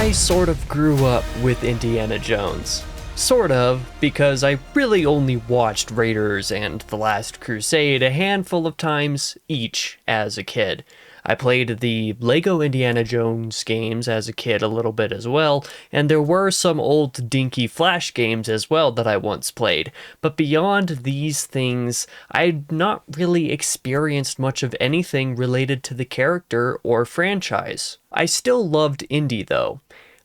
I sort of grew up with Indiana Jones. Sort of, because I really only watched Raiders and The Last Crusade a handful of times each as a kid. I played the Lego Indiana Jones games as a kid a little bit as well, and there were some old dinky Flash games as well that I once played. But beyond these things, I'd not really experienced much of anything related to the character or franchise. I still loved Indy though,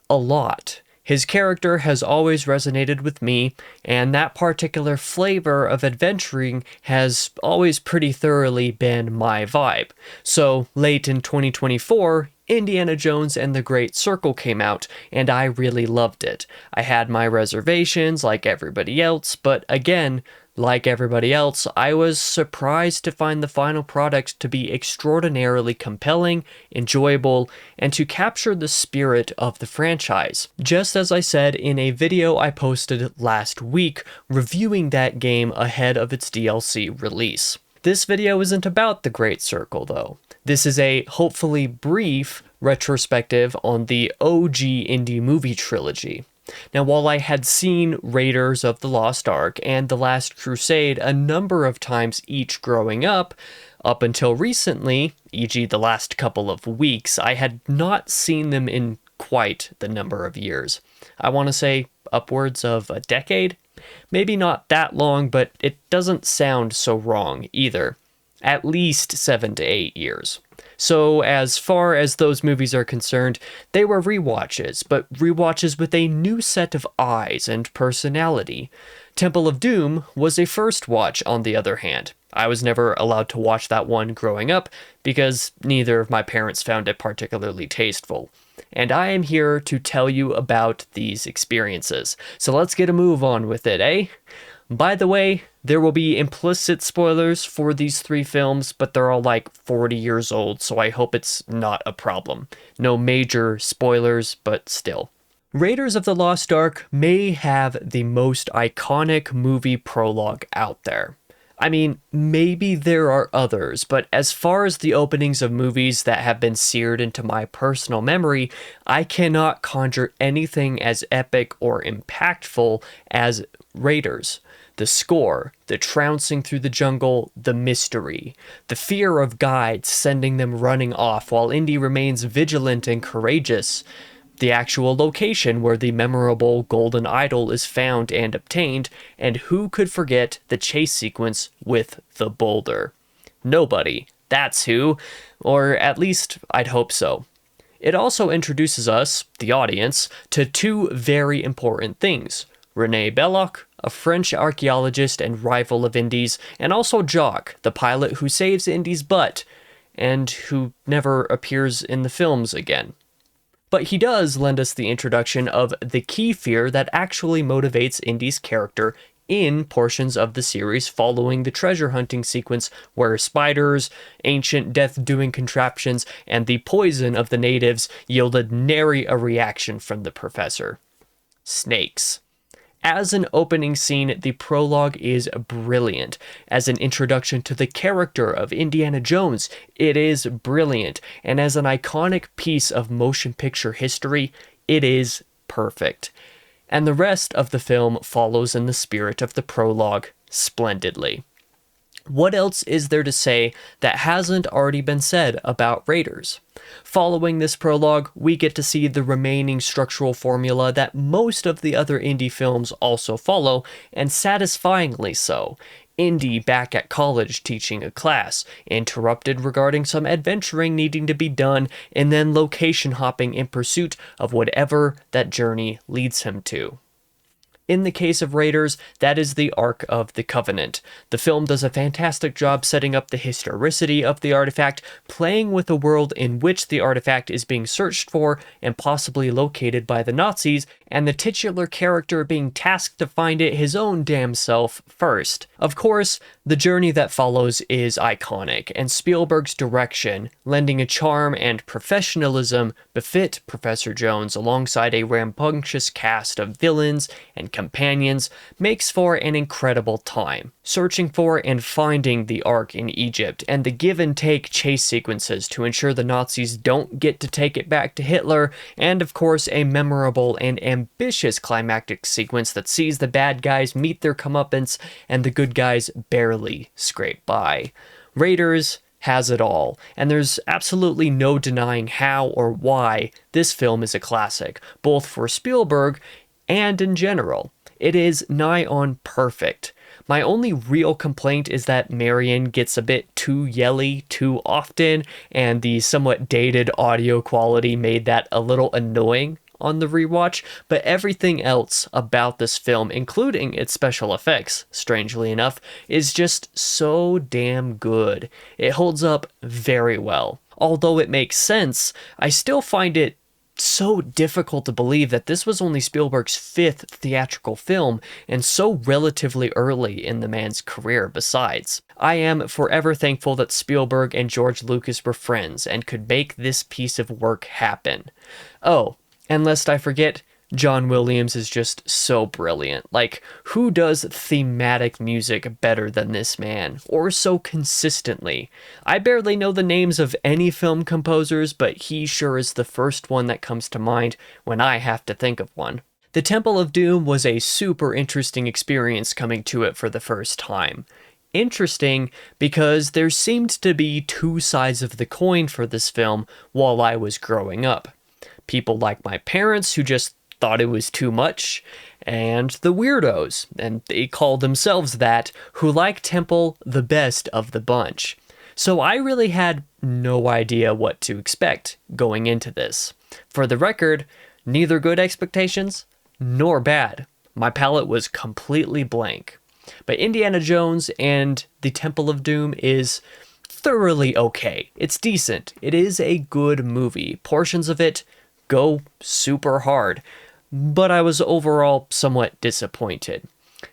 a lot. His character has always resonated with me, and that particular flavor of adventuring has always pretty thoroughly been my vibe. So, late in 2024, Indiana Jones and the Great Circle came out, and I really loved it. I had my reservations like everybody else, but again, like everybody else, I was surprised to find the final product to be extraordinarily compelling, enjoyable, and to capture the spirit of the franchise. Just as I said in a video I posted last week reviewing that game ahead of its DLC release. This video isn't about the Great Circle though. This is a hopefully brief retrospective on the OG indie movie trilogy. Now, while I had seen Raiders of the Lost Ark and The Last Crusade a number of times each growing up until recently, e.g. the last couple of weeks, I had not seen them in quite the number of years. I want to say upwards of a decade? Maybe not that long, but it doesn't sound so wrong either. At least 7 to 8 years. So as far as those movies are concerned, they were rewatches, but rewatches with a new set of eyes and personality. Temple of Doom was a first watch, on the other hand. I was never allowed to watch that one growing up, because neither of my parents found it particularly tasteful. And I am here to tell you about these experiences. So let's get a move on with it, eh? By the way, there will be implicit spoilers for these three films, but they're all like 40 years old, so I hope it's not a problem. No major spoilers, but still. Raiders of the Lost Ark may have the most iconic movie prologue out there. I mean, maybe there are others, but as far as the openings of movies that have been seared into my personal memory, I cannot conjure anything as epic or impactful as Raiders. The score, the trouncing through the jungle, the mystery, the fear of guides sending them running off while Indy remains vigilant and courageous, the actual location where the memorable golden idol is found and obtained, and who could forget the chase sequence with the boulder? Nobody. That's who. Or at least I'd hope so. It also introduces us, the audience, to two very important things. René Belloc, a French archaeologist and rival of Indy's, and also Jock, the pilot who saves Indy's butt, and who never appears in the films again. But he does lend us the introduction of the key fear that actually motivates Indy's character in portions of the series following the treasure hunting sequence where spiders, ancient death-doing contraptions, and the poison of the natives yielded nary a reaction from the professor. Snakes. As an opening scene, the prologue is brilliant. As an introduction to the character of Indiana Jones, it is brilliant. And as an iconic piece of motion picture history, it is perfect. And the rest of the film follows in the spirit of the prologue splendidly. What else is there to say that hasn't already been said about Raiders? Following this prologue, we get to see the remaining structural formula that most of the other Indy films also follow, and satisfyingly so. Indy back at college teaching a class, interrupted regarding some adventuring needing to be done, and then location hopping in pursuit of whatever that journey leads him to. In the case of Raiders, that is the Ark of the Covenant. The film does a fantastic job setting up the historicity of the artifact, playing with a world in which the artifact is being searched for and possibly located by the Nazis, and the titular character being tasked to find it his own damn self first. Of course, the journey that follows is iconic, and Spielberg's direction, lending a charm and professionalism, befit Professor Jones alongside a rambunctious cast of villains and and companions makes for an incredible time. Searching for and finding the Ark in Egypt, and the give and take chase sequences to ensure the Nazis don't get to take it back to Hitler, and of course a memorable and ambitious climactic sequence that sees the bad guys meet their comeuppance and the good guys barely scrape by. Raiders has it all, and there's absolutely no denying how or why this film is a classic, both for Spielberg and in general. It is nigh on perfect. My only real complaint is that Marion gets a bit too yelly too often, and the somewhat dated audio quality made that a little annoying on the rewatch, but everything else about this film, including its special effects, strangely enough, is just so damn good. It holds up very well. Although it makes sense, I still find it so difficult to believe that this was only Spielberg's 5th theatrical film, and so relatively early in the man's career besides. I am forever thankful that Spielberg and George Lucas were friends and could make this piece of work happen. Oh, and lest I forget, John Williams is just so brilliant. Like, who does thematic music better than this man? Or so consistently? I barely know the names of any film composers, but he sure is the first one that comes to mind when I have to think of one. The Temple of Doom was a super interesting experience coming to it for the first time. Interesting because there seemed to be two sides of the coin for this film while I was growing up. People like my parents who just thought it was too much, and the weirdos, and they call themselves that, who like Temple the best of the bunch. So I really had no idea what to expect going into this. For the record, neither good expectations nor bad. My palate was completely blank. But Indiana Jones and the Temple of Doom is thoroughly okay. It's decent. It is a good movie. Portions of it go super hard, but I was overall somewhat disappointed.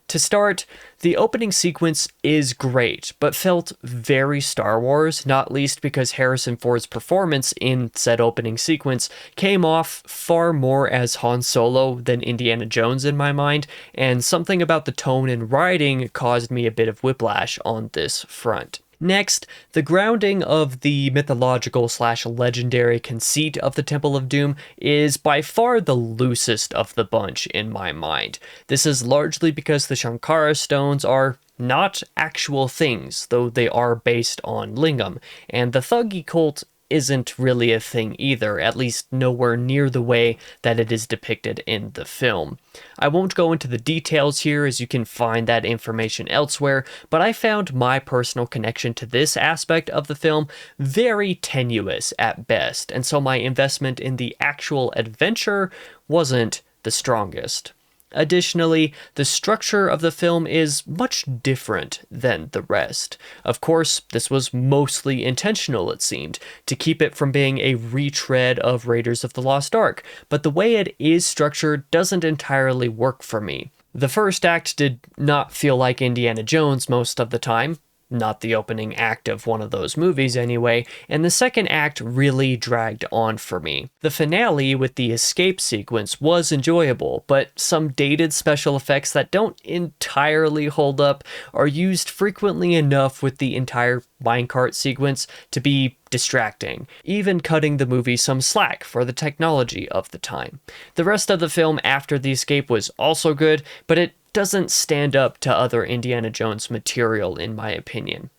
To start, the opening sequence is great, but felt very Star Wars, not least because Harrison Ford's performance in said opening sequence came off far more as Han Solo than Indiana Jones in my mind, and something about the tone and writing caused me a bit of whiplash on this front. Next, the grounding of the mythological/legendary conceit of the Temple of Doom is by far the loosest of the bunch in my mind. This is largely because the Shankara stones are not actual things, though they are based on lingam, and the Thuggee cult isn't really a thing either, at least nowhere near the way that it is depicted in the film. I won't go into the details here as you can find that information elsewhere, but I found my personal connection to this aspect of the film very tenuous at best, and so my investment in the actual adventure wasn't the strongest. Additionally, the structure of the film is much different than the rest. Of course, this was mostly intentional, it seemed, to keep it from being a retread of Raiders of the Lost Ark, but the way it is structured doesn't entirely work for me. The first act did not feel like Indiana Jones most of the time, not the opening act of one of those movies anyway, and the second act really dragged on for me. The finale with the escape sequence was enjoyable, but some dated special effects that don't entirely hold up are used frequently enough with the entire minecart sequence to be distracting, even cutting the movie some slack for the technology of the time. The rest of the film after the escape was also good, but it doesn't stand up to other Indiana Jones material in my opinion.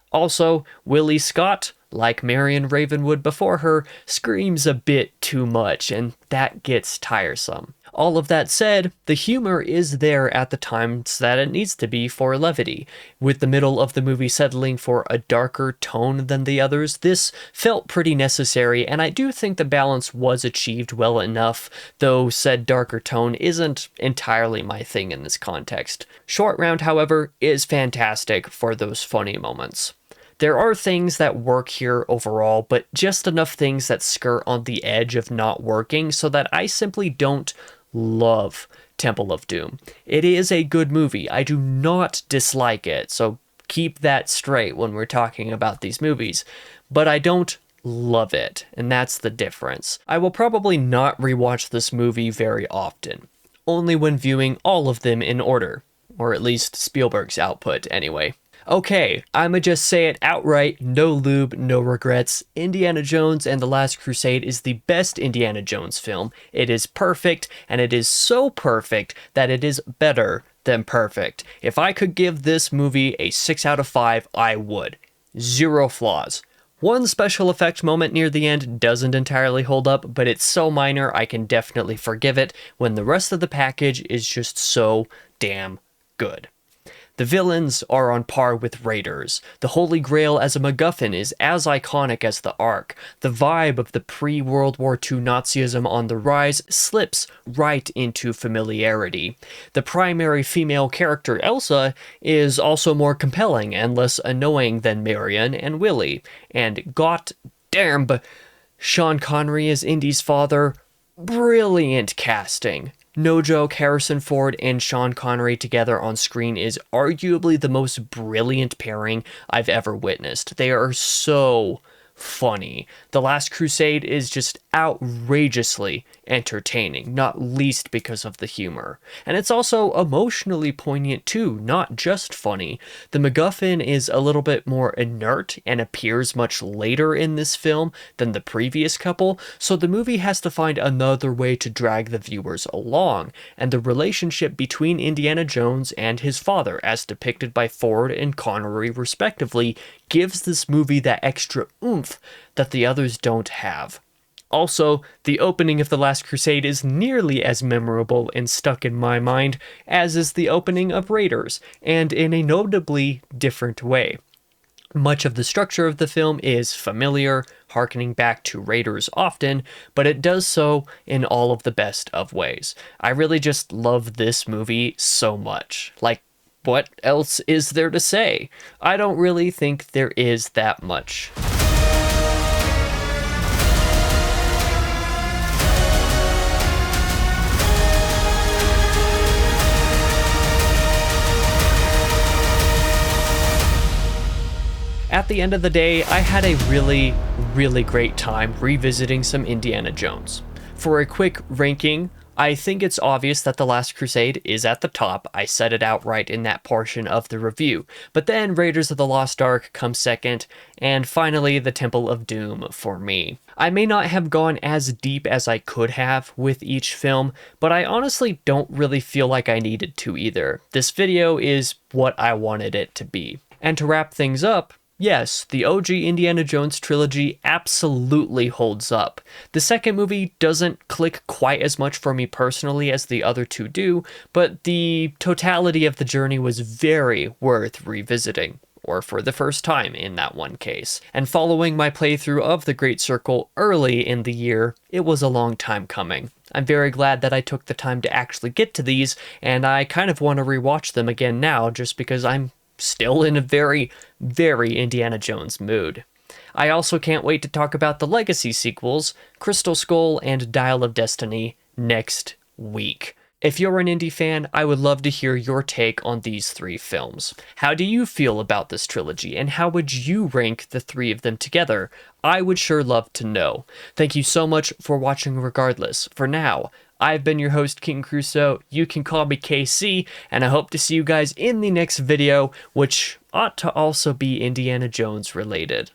Also, Willie Scott, like Marion Ravenwood before her, screams a bit too much, and that gets tiresome. All of that said, the humor is there at the times that it needs to be for levity. With the middle of the movie settling for a darker tone than the others, this felt pretty necessary, and I do think the balance was achieved well enough, though said darker tone isn't entirely my thing in this context. Short Round, however, is fantastic for those funny moments. There are things that work here overall, but just enough things that skirt on the edge of not working so that I simply don't love Temple of Doom. It is a good movie. I do not dislike it, so keep that straight when we're talking about these movies. But I don't love it, and that's the difference. I will probably not rewatch this movie very often. only when viewing all of them in order, or at least Spielberg's output anyway. Okay, I'ma just say it outright, no lube, no regrets. Indiana Jones and the Last Crusade is the best Indiana Jones film. It is perfect, and it is so perfect that it is better than perfect. If I could give this movie a 6 out of 5, I would. 0 flaws. One special effect moment near the end doesn't entirely hold up, but it's so minor I can definitely forgive it when the rest of the package is just so damn good. The villains are on par with Raiders. The Holy Grail as a MacGuffin is as iconic as the Ark. The vibe of the pre-World War II Nazism on the rise slips right into familiarity. The primary female character, Elsa, is also more compelling and less annoying than Marion and Willie. And goddamn, Sean Connery as Indy's father, brilliant casting. No joke, Harrison Ford and Sean Connery together on screen is arguably the most brilliant pairing I've ever witnessed. They are so funny. The Last Crusade is just outrageously entertaining, not least because of the humor. And it's also emotionally poignant too, not just funny. The MacGuffin is a little bit more inert and appears much later in this film than the previous couple, so the movie has to find another way to drag the viewers along, and the relationship between Indiana Jones and his father, as depicted by Ford and Connery respectively, gives this movie that extra oomph that the others don't have. Also, the opening of The Last Crusade is nearly as memorable and stuck in my mind as is the opening of Raiders, and in a notably different way. Much of the structure of the film is familiar, harkening back to Raiders often, but it does so in all of the best of ways. I really just love this movie so much. Like, what else is there to say? I don't really think there is that much. At the end of the day, I had a really, really great time revisiting some Indiana Jones. For a quick ranking, I think it's obvious that The Last Crusade is at the top. I said it outright in that portion of the review. But then Raiders of the Lost Ark comes second, and finally the Temple of Doom for me. I may not have gone as deep as I could have with each film, but I honestly don't really feel like I needed to either. This video is what I wanted it to be. And to wrap things up, yes, the OG Indiana Jones trilogy absolutely holds up. The second movie doesn't click quite as much for me personally as the other two do, but the totality of the journey was very worth revisiting, or for the first time in that one case. And following my playthrough of The Great Circle early in the year, it was a long time coming. I'm very glad that I took the time to actually get to these, and I kind of want to rewatch them again now just because I'm still in a very, very Indiana Jones mood. I also can't wait to talk about the Legacy sequels, Crystal Skull and Dial of Destiny, next week. If you're an indie fan, I would love to hear your take on these three films. How do you feel about this trilogy, and how would you rank the three of them together? I would sure love to know. Thank you so much for watching regardless. For now, I've been your host, King Crusoe. You can call me KC, and I hope to see you guys in the next video, which ought to also be Indiana Jones related.